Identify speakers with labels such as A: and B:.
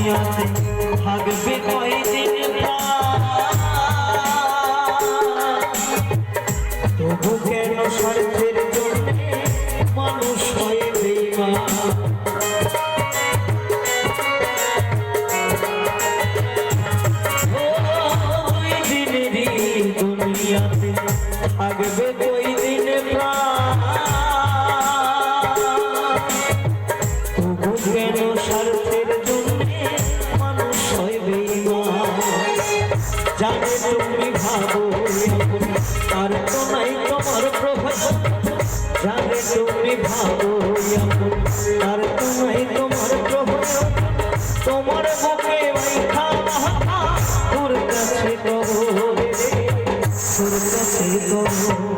A: দুনিয়াতে থাকবে কয়দিন তবু কেন স্বার্থের জন্য মানুষ হয় বেঈমান ওই দিনেরই দুনিয়াতে থাকবে কয়দিন তবু কেন স্বার্থের জন্য মানুষ হয় বেঈমান জানে তুমি ভাবো আর তো নাই তোমার প্রভাব জানে তুমি ভাবো আর তো নাই তোমার প্রভাব তোমার বুকে তোর কাছে কবর তোর কাছে কবর